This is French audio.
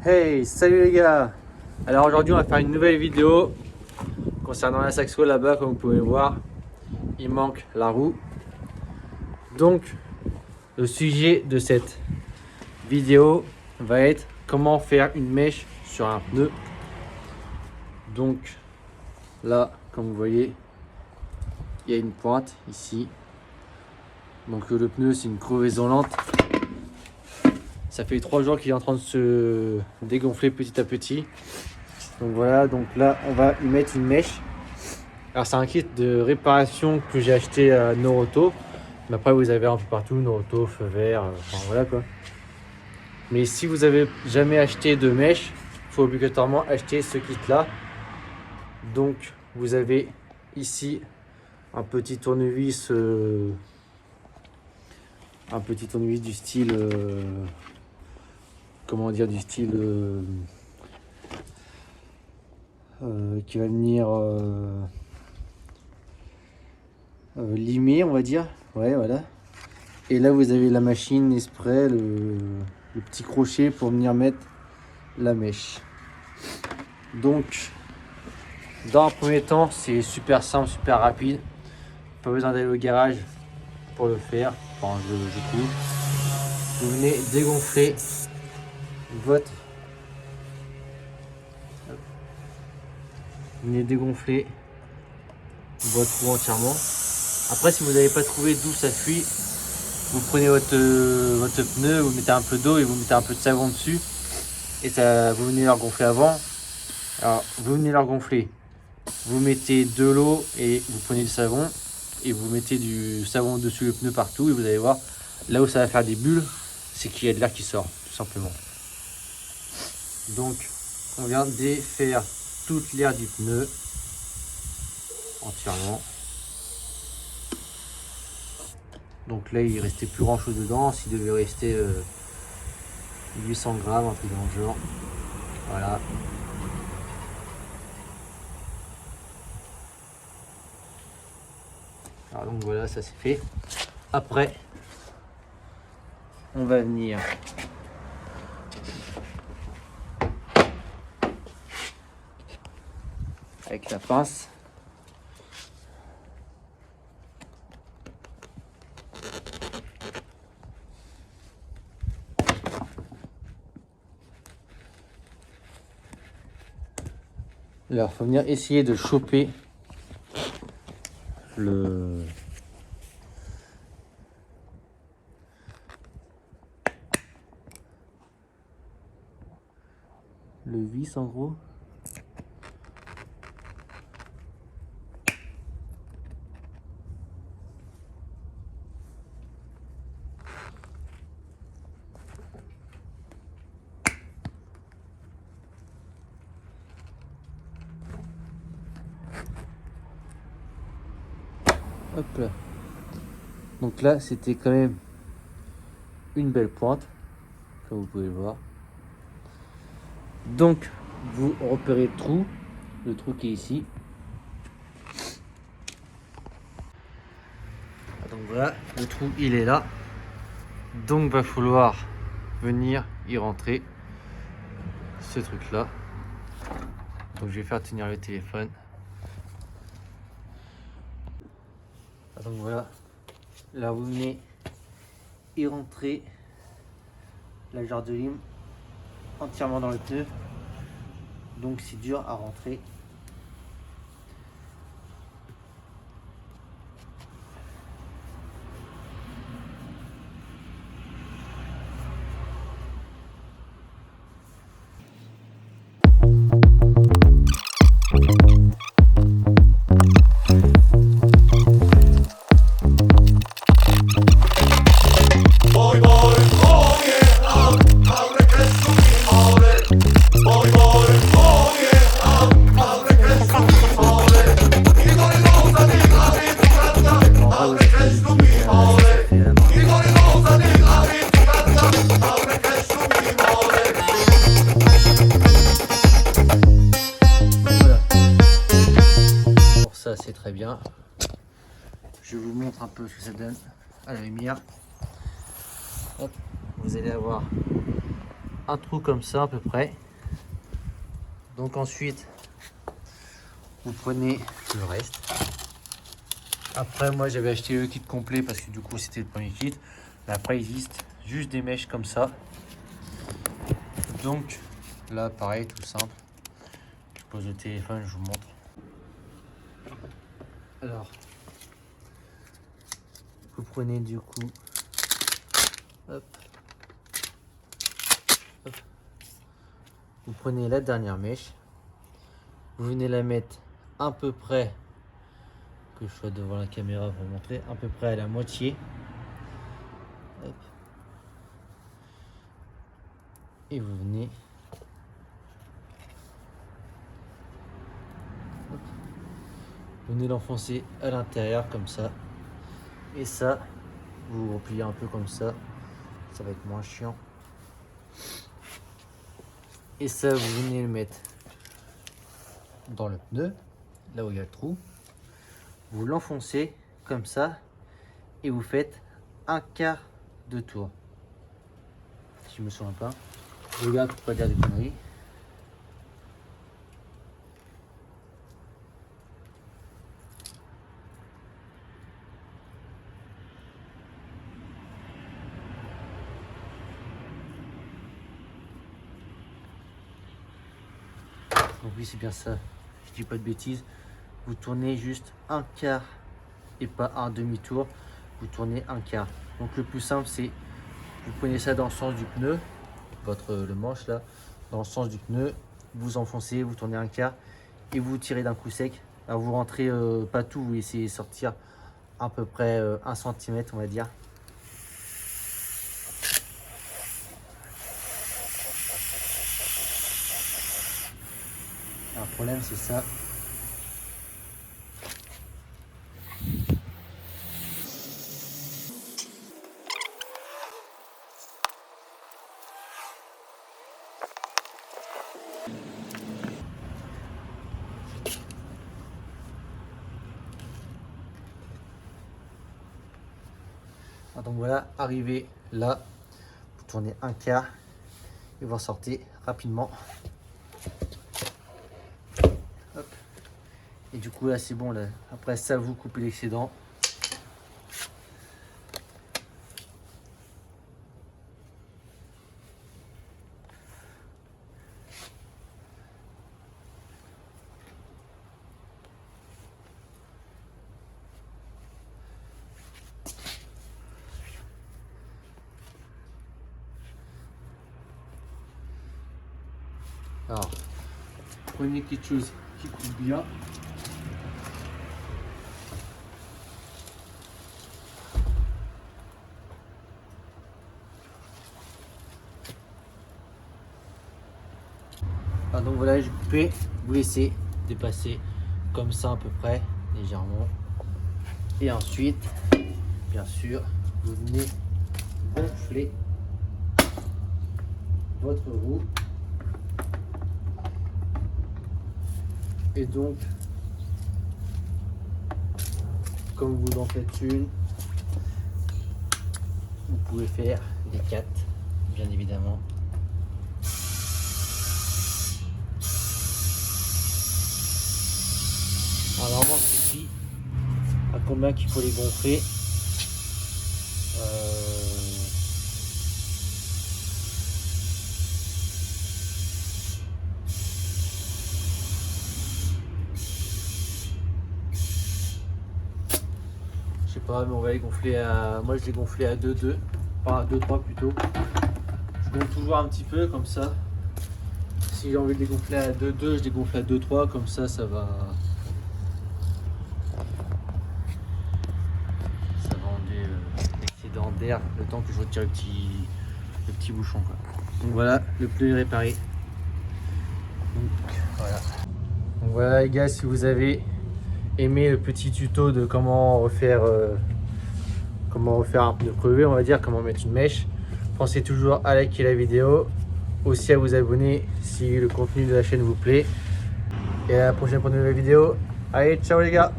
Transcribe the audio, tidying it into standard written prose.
Hey, salut les gars! Alors aujourd'hui on va faire une nouvelle vidéo concernant la Saxo là-bas. Comme vous pouvez voir, il manque la roue. Donc le sujet de cette vidéo va être comment faire une mèche sur un pneu. Donc là, comme vous voyez, il y a une pointe ici. Donc le pneu, c'est une crevaison lente. Ça fait 3 jours qu'il est en train de se dégonfler petit à petit. Donc voilà, donc là on va y mettre une mèche. Alors c'est un kit de réparation que j'ai acheté à Noroto. Mais après vous avez un peu partout, Noroto, Feu Vert, enfin voilà quoi. Mais si vous avez jamais acheté de mèche, il faut obligatoirement acheter ce kit là. Donc vous avez ici un petit tournevis du style comment dire, du style qui va venir limer, on va dire. Ouais, voilà. Et là vous avez la machine exprès, le petit crochet pour venir mettre la mèche. Donc dans un premier temps, c'est super simple, super rapide. Pas besoin d'aller au garage pour le faire. Enfin, je trouve. Vous venez dégonfler votre roue entièrement. Après, si vous n'avez pas trouvé d'où ça fuit, vous prenez votre pneu, vous mettez un peu d'eau et vous mettez un peu de savon dessus. Et ça, vous venez leur gonfler avant. Alors, vous venez leur gonfler. Vous mettez de l'eau et vous prenez du savon. Et vous mettez du savon dessus le pneu partout. Et vous allez voir, là où ça va faire des bulles, c'est qu'il y a de l'air qui sort, tout simplement. Donc, on vient défaire toute l'air du pneu entièrement. Donc là, il restait plus grand chose dedans. S'il devait rester 800 grammes, un truc dans le genre. Voilà. Alors donc voilà, ça c'est fait. Après, on va venir avec la pince. Alors, il faut venir essayer de choper le vis en gros. Hop là. Donc là, c'était quand même une belle pointe, comme vous pouvez le voir. Donc, vous repérez le trou qui est ici. Donc voilà, le trou il est là. Donc va falloir venir y rentrer ce truc là. Donc je vais faire tenir le téléphone. Donc voilà, là vous venez y rentrer la jarre de lime entièrement dans le pneu. Donc c'est dur à rentrer. Ça c'est très bien. Je vous montre un peu ce que ça donne à la lumière. Hop, vous allez avoir un trou comme ça à peu près. Donc ensuite, vous prenez le reste. Après, moi j'avais acheté le kit complet parce que du coup c'était le premier kit. Mais après, il existe juste des mèches comme ça. Donc là, pareil, tout simple. Je pose le téléphone, je vous montre. Alors, vous prenez du coup, hop, hop. Vous prenez la dernière mèche. Vous venez la mettre à peu près, que je sois devant la caméra pour vous montrer, à peu près à la moitié. Hop. Et vous venez l'enfoncer à l'intérieur comme ça. Et ça, vous repliez un peu comme ça. Ça va être moins chiant. Et ça, vous venez le mettre dans le pneu, là où il y a le trou. Vous l'enfoncez comme ça et vous faites un quart de tour. Si je me souviens pas. Je regarde pour pas dire des conneries. Donc oui, c'est bien ça. Je dis pas de bêtises. Vous tournez juste un quart et pas un demi-tour. Vous tournez un quart. Donc le plus simple, c'est vous prenez ça dans le sens du pneu, le manche là, dans le sens du pneu, vous enfoncez, vous tournez un quart et vous tirez d'un coup sec. Alors vous rentrez pas tout, vous essayez de sortir à peu près 1 cm, on va dire. Alors, le problème c'est ça. Donc voilà, arrivé là, vous tournez un quart et vous en sortez rapidement. Hop. Et du coup là c'est bon, là. Après ça vous coupez l'excédent. Alors, prenez quelque chose qui coupe bien. Ah, donc voilà, j'ai coupé. Vous laissez dépasser comme ça à peu près, légèrement. Et ensuite, bien sûr, vous venez gonfler votre roue. Et donc, comme vous en faites une, vous pouvez faire les 4, bien évidemment. Alors normalement c'est ici à combien qu'il faut les gonfler. Je sais pas, mais on va les gonfler à... Moi je les gonflais à 2,2, enfin à 2,3 plutôt. Je gonfle toujours un petit peu comme ça. Si j'ai envie de les gonfler à 2,2, je les gonfle à 2,3, comme ça, ça va enlever l'excédent d'air le temps que je retire le petit bouchon, quoi. Donc voilà, le pneu est réparé. Donc voilà les gars, si vous avez aimé le petit tuto de comment refaire un pneu crevé, on va dire, comment mettre une mèche, pensez toujours à liker la vidéo, aussi à vous abonner si le contenu de la chaîne vous plaît. Et à la prochaine pour une nouvelle vidéo. Allez, ciao les gars!